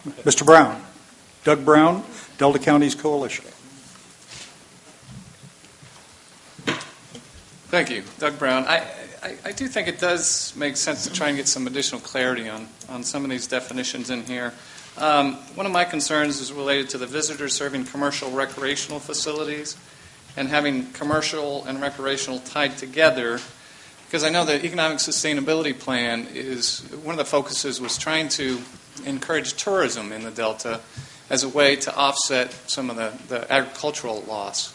Mr. Brown. Doug Brown, Delta Counties Coalition. Thank you. Doug Brown. I do think it does make sense to try and get some additional clarity on some of these definitions in here. One of my concerns is related to the visitors serving commercial recreational facilities and having commercial and recreational tied together, because I know the economic sustainability plan is one of the focuses was trying to encourage tourism in the Delta as a way to offset some of the agricultural loss.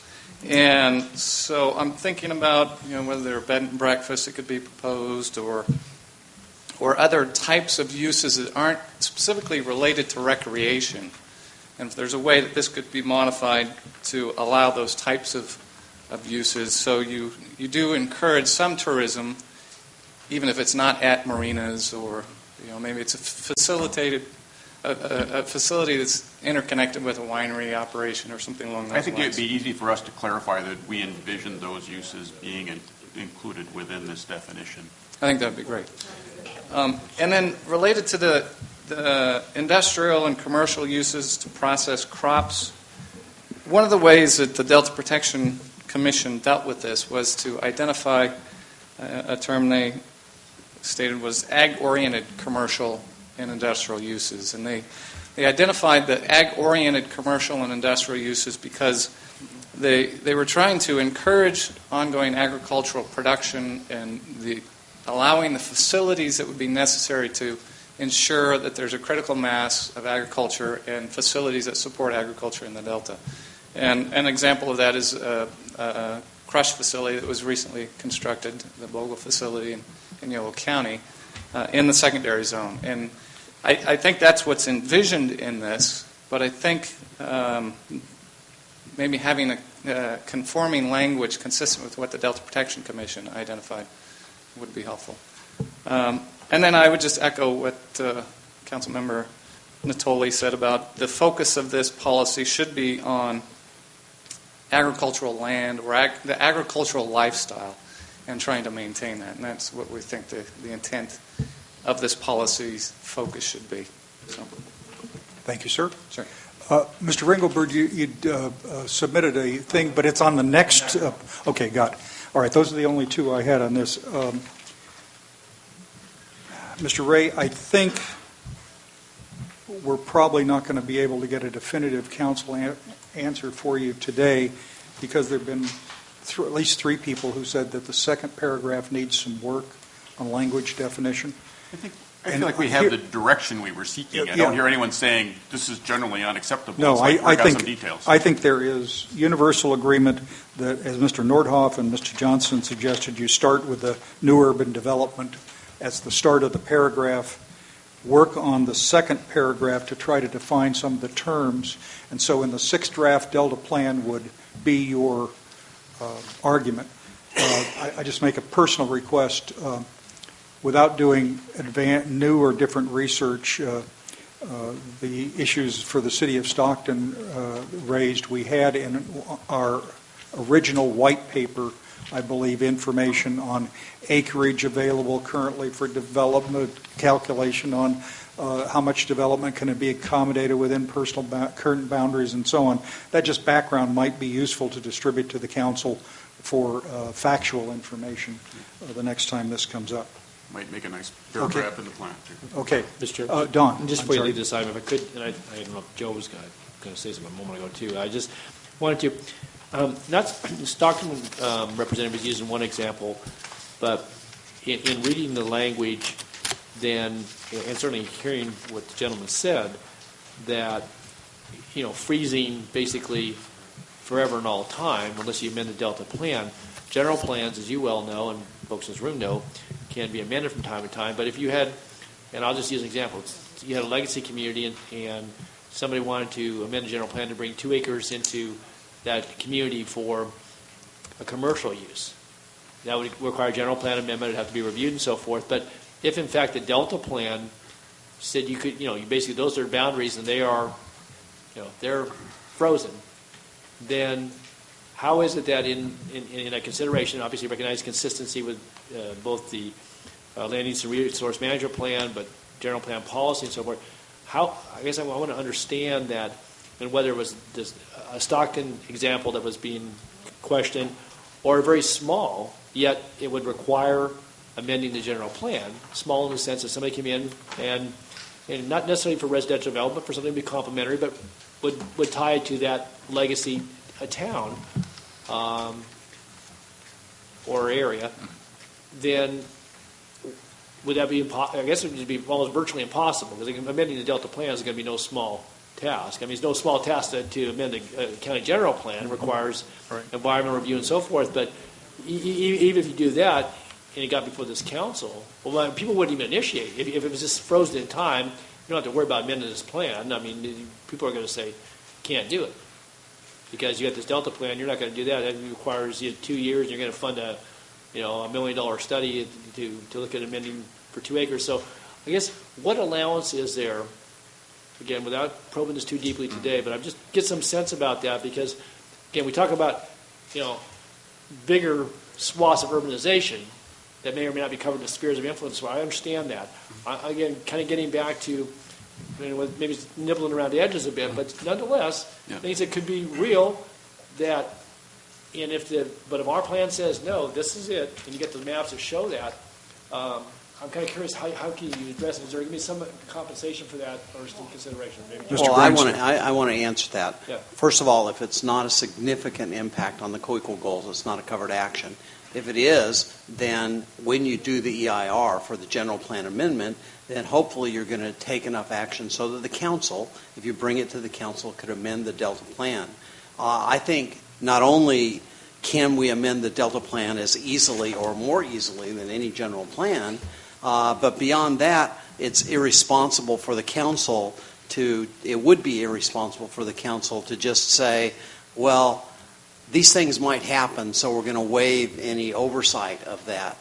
And so I'm thinking about whether there are bed and breakfasts that could be proposed or other types of uses that aren't specifically related to recreation. And if there's a way that this could be modified to allow those types of uses, so you do encourage some tourism, even if it's not at marinas or maybe it's a facility that's interconnected with a winery operation or something along those lines. I think it would be easy for us to clarify that we envision those uses being included within this definition. I think that would be great. And then related to the industrial and commercial uses to process crops, one of the ways that the Delta Protection Commission dealt with this was to identify a term they stated was ag-oriented commercial and industrial uses. And they identified the ag-oriented commercial and industrial uses because they were trying to encourage ongoing agricultural production and allowing the facilities that would be necessary to ensure that there's a critical mass of agriculture and facilities that support agriculture in the Delta. And an example of that is a crush facility that was recently constructed, the Bogle facility in Yolo County, in the secondary zone. And I think that's what's envisioned in this, but I think maybe having a conforming language consistent with what the Delta Protection Commission identified would be helpful. And then I would just echo what Councilmember Natoli said about the focus of this policy should be on agricultural land or the agricultural lifestyle and trying to maintain that. And that's what we think the intent of this policy's focus should be. So. Thank you, sir. Sure. Mr. Ringelberg, you'd submitted a thing, but it's on the next. Okay, got it. All right, those are the only two I had on this. Mr. Ray, I think we're probably not going to be able to get a definitive council answer for you today because there have been at least three people who said that the second paragraph needs some work on language definition. I feel like we have the direction we were seeking. I don't hear anyone saying this is generally unacceptable. No, so I think some details. I think there is universal agreement that, as Mr. Nordhoff and Mr. Johnson suggested, you start with the new urban development as the start of the paragraph, work on the second paragraph to try to define some of the terms, and so in the sixth draft Delta plan would be your argument. I just make a personal request. Without doing new or different research, the issues for the city of Stockton raised, we had in our original white paper, I believe, information on acreage available currently for development, calculation on how much development can be accommodated within current boundaries and so on. That just background might be useful to distribute to the council for factual information the next time this comes up. Might make a nice paragraph in the plan, too. Okay. Mr. Chair. Don. Just before you leave this item, if I could, and I don't know if Joe was going to say something a moment ago, too. I just wanted to, not Stockton representative was using one example, but in reading the language, then, and certainly hearing what the gentleman said, that, freezing basically forever and all time, unless you amend the Delta plan, general plans, as you well know, and folks in this room know, can be amended from time to time. But if you had, and I'll just use an example, you had a legacy community and somebody wanted to amend the general plan to bring 2 acres into that community for a commercial use. That would require a general plan amendment. It would have to be reviewed and so forth. But if, in fact, the Delta plan said you could, you basically those are boundaries and they are, they're frozen, then how is it that in a consideration, obviously recognize consistency with both the land use and resource management plan, but general plan policy and so forth, how, I guess I want to understand that, and whether it was this, a Stockton example that was being questioned, or very small, yet it would require amending the general plan, small in the sense that somebody came in and not necessarily for residential development, for something to be complementary, but would tie it to that legacy town or area, then would that be I guess it would be almost virtually impossible, because amending the Delta plan is going to be no small task. I mean, it's no small task to amend the county general plan. It requires environmental review and so forth, but even if you do that, and it got before this council, well, people wouldn't even initiate. If it was just frozen in time, you don't have to worry about amending this plan. I mean, people are going to say, can't do it. Because you got this Delta plan, you're not going to do that. It requires you 2 years, and you're going to fund a $1 million study to look at amending for 2 acres. So I guess what allowance is there, again, without probing this too deeply today, but I just get some sense about that, because, again, we talk about, bigger swaths of urbanization that may or may not be covered in the spheres of influence. So I understand that. Again, kind of getting back to, maybe it's nibbling around the edges a bit, but nonetheless, things that could be real that, and but if our plan says, no, this is it, and you get the maps that show that, I'm kind of curious, how can you address it? Is there going to be some compensation for that, or still consideration? Maybe Mr. I want to answer that. Yeah. First of all, if it's not a significant impact on the co-equal goals, it's not a covered action. If it is, then when you do the EIR for the general plan amendment, then hopefully you're going to take enough action so that the council, if you bring it to the council, could amend the Delta plan. I think not only can we amend the Delta plan as easily or more easily than any general plan, but beyond that, it's irresponsible for the council it would be irresponsible for the council to just say, well, these things might happen, so we're going to waive any oversight of that.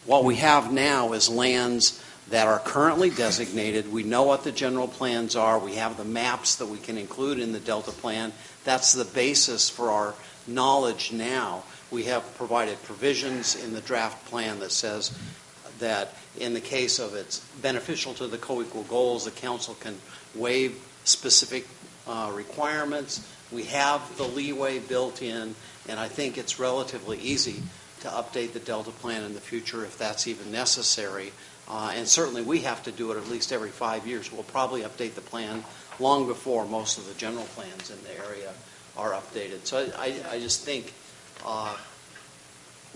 What we have now is lands that are currently designated. We know what the general plans are. We have the maps that we can include in the Delta plan. That's the basis for our knowledge now. We have provided provisions in the draft plan that says that in the case of it's beneficial to the co-equal goals, the council can waive specific requirements. We have the leeway built in, and I think it's relatively easy to update the Delta plan in the future if that's even necessary. And certainly we have to do it at least every 5 years. We'll probably update the plan long before most of the general plans in the area are updated. So I just think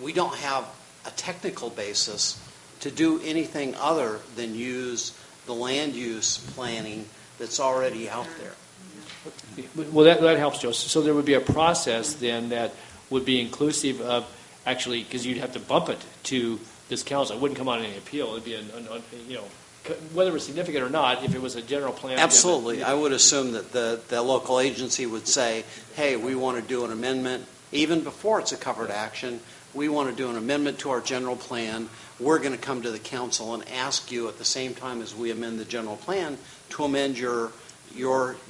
we don't have a technical basis to do anything other than use the land use planning that's already out there. Well, that helps, Joe. So there would be a process then that would be inclusive of actually, because you'd have to bump it to this council. It wouldn't come on any appeal. It'd be whether it was significant or not, if it was a general plan. Absolutely. I would assume that the local agency would say, hey, we want to do an amendment, even before it's a covered action. We want to do an amendment to our general plan. We're going to come to the council and ask you at the same time as we amend the general plan to amend your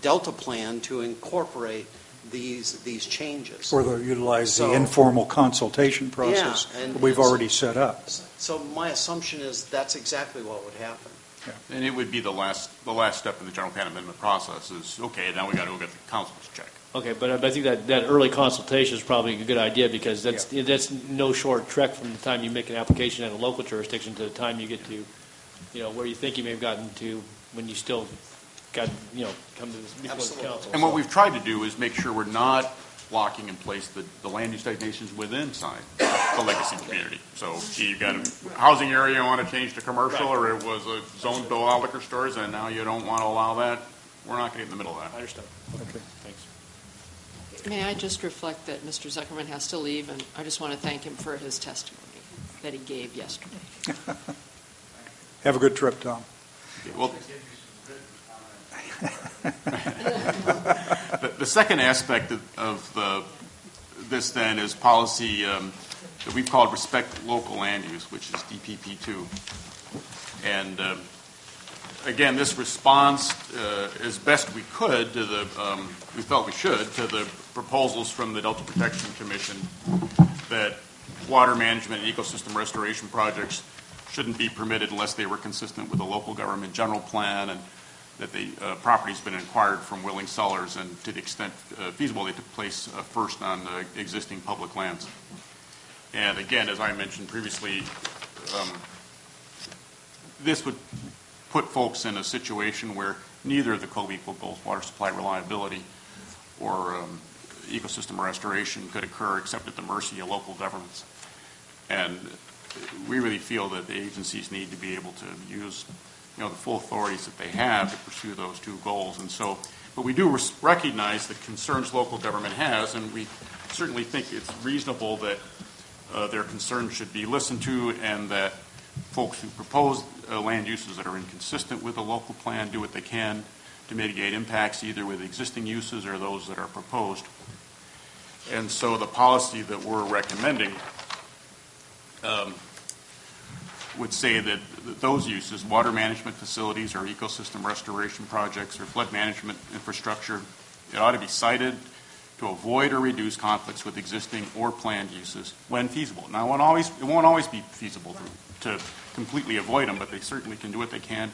Delta plan to incorporate these changes. Or they'll utilize the informal consultation process that we've already set up. So my assumption is that's exactly what would happen. Yeah. And it would be the last step in the general plan amendment process is, okay, now we got to go get the council's check. Okay, but I think that early consultation is probably a good idea, because that's no short trek from the time you make an application in a local jurisdiction to the time you get to, where you think you may have gotten to when you still got, come to this before the council. And what we've tried to do is make sure we're not locking in place the land use designations within inside the legacy community. So you've got a housing area you want to change to commercial, or it was a zone to allow liquor stores, and now you don't want to allow that. We're not going to get in the middle of that. I understand. Okay, thanks. May I just reflect that Mr. Zuckerman has to leave, and I just want to thank him for his testimony that he gave yesterday. Have a good trip, Tom. Well, the second aspect of this then is policy that we've called respect local land use, which is DPP2. And again, this responds as best we could to we felt we should, to the proposals from the Delta Protection Commission that water management and ecosystem restoration projects shouldn't be permitted unless they were consistent with the local government general plan, and that the property's been acquired from willing sellers, and to the extent feasible, they took place first on existing public lands. And again, as I mentioned previously, this would put folks in a situation where neither of the co-equal goals, water supply reliability or ecosystem restoration, could occur except at the mercy of local governments. And we really feel that the agencies need to be able to use the full authorities that they have to pursue those two goals. And so, but we do recognize the concerns local government has, and we certainly think it's reasonable that their concerns should be listened to, and that folks who propose land uses that are inconsistent with the local plan do what they can to mitigate impacts either with existing uses or those that are proposed. And so the policy that we're recommending would say that those uses, water management facilities or ecosystem restoration projects or flood management infrastructure, it ought to be cited to avoid or reduce conflicts with existing or planned uses when feasible. Now, it won't always be feasible to completely avoid them, but they certainly can do what they can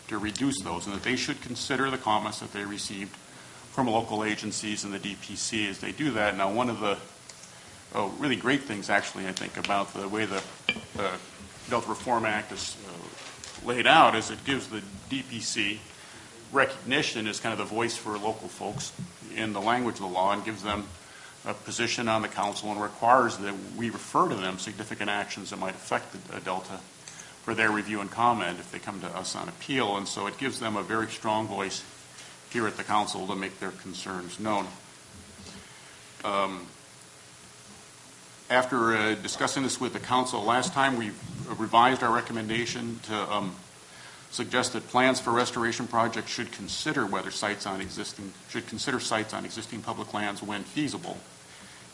to reduce those, and that they should consider the comments that they received from local agencies and the DPC as they do that. Now, one of the really great things, actually, I think, about the way the Delta Reform Act is laid out is it gives the DPC recognition as kind of the voice for local folks in the language of the law, and gives them a position on the council, and requires that we refer to them significant actions that might affect the Delta for their review and comment if they come to us on appeal. And so it gives them a very strong voice here at the council to make their concerns known. After discussing this with the council last time, we revised our recommendation to suggest that plans for restoration projects should consider sites on existing public lands when feasible,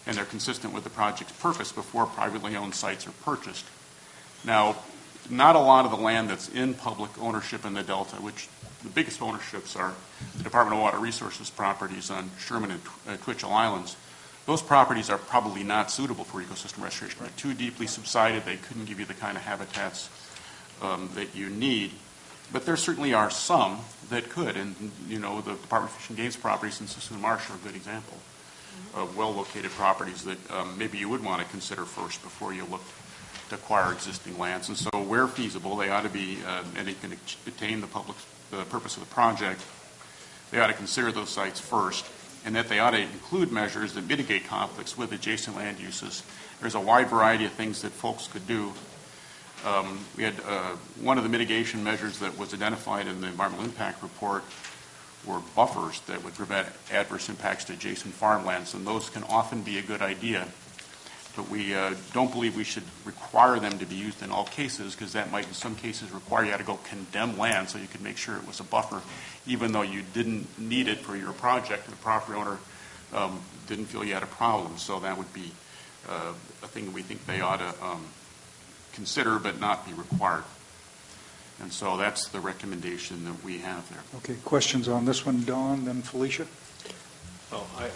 and they're consistent with the project's purpose before privately owned sites are purchased. Now, not a lot of the land that's in public ownership in the Delta, which the biggest ownerships are the Department of Water Resources properties on Sherman and Twitchell Islands. Those properties are probably not suitable for ecosystem restoration. They're too deeply subsided. They couldn't give you the kind of habitats that you need. But there certainly are some that could, and the Department of Fish and Game's properties in Sassoon Marsh are a good example of well-located properties that maybe you would want to consider first before you look to acquire existing lands. And so where feasible, they ought to be, and it can attain the purpose of the project, they ought to consider those sites first, and that they ought to include measures that mitigate conflicts with adjacent land uses. There's a wide variety of things that folks could do. We had one of the mitigation measures that was identified in the environmental impact report were buffers that would prevent adverse impacts to adjacent farmlands, and those can often be a good idea. But we don't believe we should require them to be used in all cases, because that might in some cases require you to go condemn land so you could make sure it was a buffer, even though you didn't need it for your project and the property owner didn't feel you had a problem. So that would be a thing we think they ought to consider but not be required. And so that's the recommendation that we have there. Okay, questions on this one, Don, then Felicia? Oh, I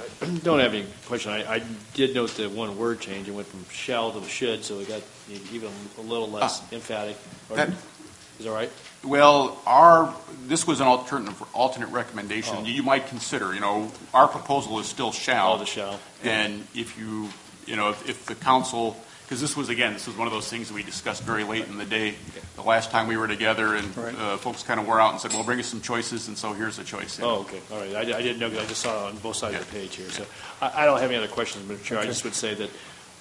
don't have any question. I did note the one word change. It went from shall to should, so it got even a little less emphatic. Is that right? Well, this was an alternate recommendation. Oh. You might consider, our proposal is still shall. Oh, the shall. And if if the council, because this was one of those things that we discussed very late in the day, the last time we were together, and right. Folks kind of wore out and said, well, bring us some choices, and so here's a choice. Oh, okay. All right. I didn't know, because I just saw it on both sides of the page here. So I don't have any other questions, Mr. Chair. I just would say that,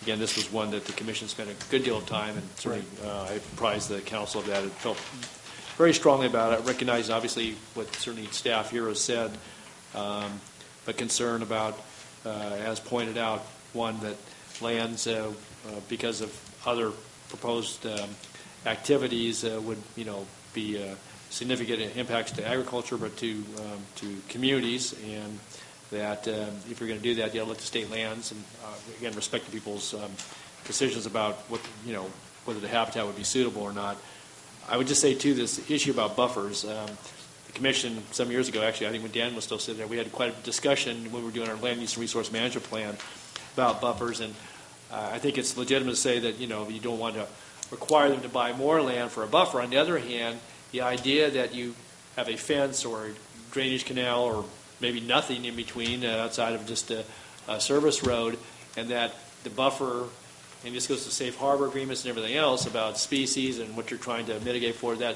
again, this was one that the commission spent a good deal of time, and certainly I apprised the council of that. It felt very strongly about it, recognizing obviously what certainly staff here has said, but concern about, as pointed out, one, that lands, because of other proposed activities, would be significant impacts to agriculture, but to communities, and that if you're going to do that, you got to look to state lands and again respect to people's decisions about whether the habitat would be suitable or not. I would just say too, this issue about buffers. The commission some years ago, actually, I think when Dan was still sitting there, we had quite a discussion when we were doing our land use and resource management plan about buffers, and I think it's legitimate to say that you don't want to require them to buy more land for a buffer. On the other hand, the idea that you have a fence or a drainage canal or maybe nothing in between outside of just a service road, and that the buffer, and this goes to safe harbor agreements and everything else about species and what you're trying to mitigate for that,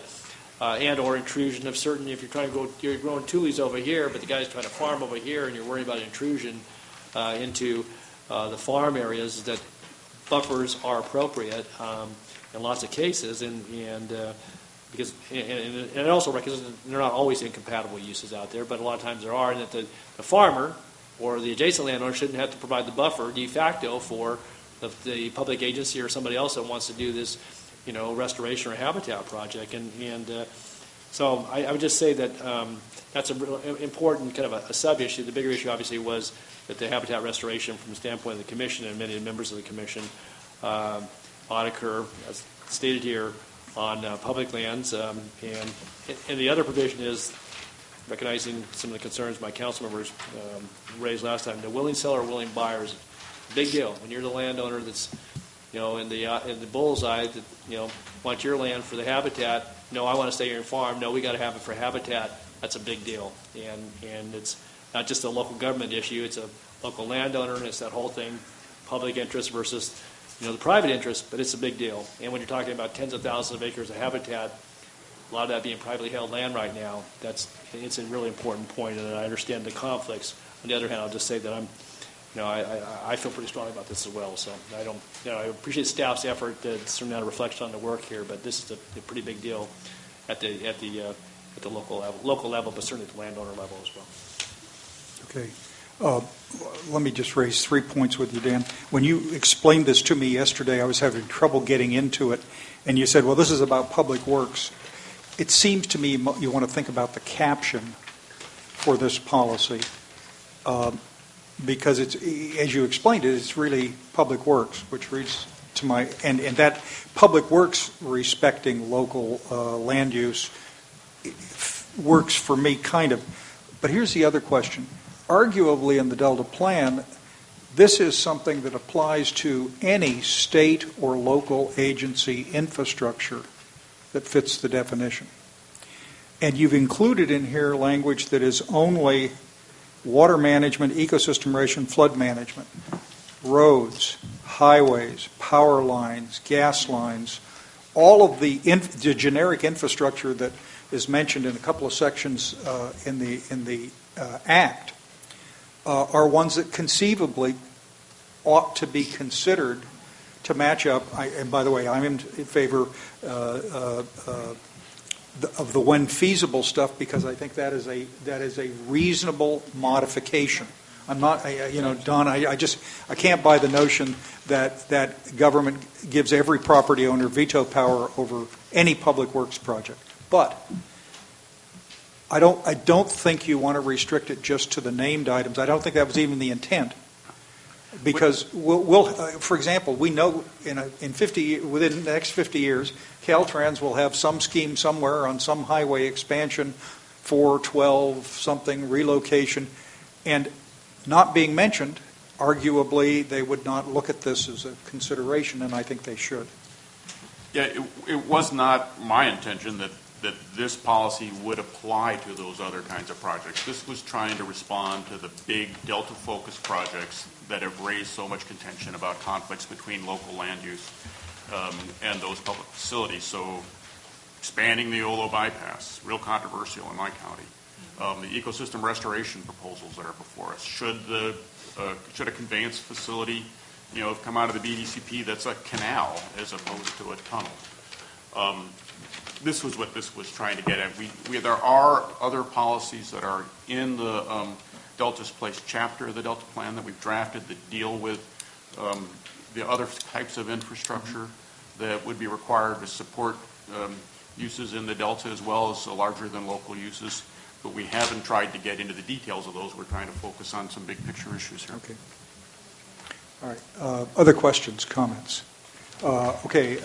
and or intrusion of certain, if you're trying to you're growing tulies over here, but the guy's trying to farm over here and you're worried about intrusion into the farm areas, that buffers are appropriate in lots of cases, and because and it also recognizes that they're not always incompatible uses out there, but a lot of times there are, and that the farmer or the adjacent landowner shouldn't have to provide the buffer de facto for the public agency or somebody else that wants to do this, restoration or habitat project. So I would just say that that's a real important kind of a sub-issue. The bigger issue, obviously, was that the habitat restoration from the standpoint of the Commission and many members of the Commission ought to occur, as stated here, on public lands. And the other provision is recognizing some of the concerns my council members raised last time. The willing seller or willing buyer is a big deal. When you're the landowner that's in the bullseye that want your land for the habitat, no, I want to stay here and farm. No, we got to have it for habitat. That's a big deal, and it's not just a local government issue. It's a local landowner, and it's that whole thing, public interest versus the private interest. But it's a big deal. And when you're talking about tens of thousands of acres of habitat, a lot of that being privately held land right now, it's a really important point, and I understand the conflicts. On the other hand, I'll just say that I feel pretty strongly about this as well. So I appreciate staff's effort. It's certainly not a reflection on the work here, but this is a pretty big deal at the local level, but certainly at the landowner level as well. Okay. Let me just raise 3 points with you, Dan. When you explained this to me yesterday, I was having trouble getting into it, and you said, well, this is about public works. It seems to me you want to think about the caption for this policy, because it's, as you explained it, it's really public works, which reads to my, and that public works respecting local land use works for me kind of. But here's the other question. Arguably in the Delta Plan, this is something that applies to any state or local agency infrastructure that fits the definition. And you've included in here language that is only water management, ecosystem restoration, flood management, roads, highways, power lines, gas lines, all of the generic infrastructure that is mentioned in a couple of sections in the Act are ones that conceivably ought to be considered to match up. And by the way, I'm in favor of the when feasible stuff, because I think that is a reasonable modification. I'm not, Don. I can't buy the notion that government gives every property owner veto power over any public works project. But I don't think you want to restrict it just to the named items. I don't think that was even the intent. Because we'll for example, we know within the next 50 years, Caltrans will have some scheme somewhere on some highway expansion, 412 something relocation, and not being mentioned. Arguably, they would not look at this as a consideration, and I think they should. Yeah, it was not my intention that this policy would apply to those other kinds of projects. This was trying to respond to the big Delta-focused projects that have raised so much contention about conflicts between local land use and those public facilities. So expanding the Olo bypass, real controversial in my county. The ecosystem restoration proposals that are before us. Should a conveyance facility come out of the BDCP that's a canal as opposed to a tunnel? This was what this was trying to get at. There are other policies that are in the Delta's Place chapter of the Delta Plan that we've drafted that deal with the other types of infrastructure that would be required to support uses in the Delta as well as larger than local uses. But we haven't tried to get into the details of those. We're trying to focus on some big picture issues here. Okay. All right. Other questions, comments? Okay.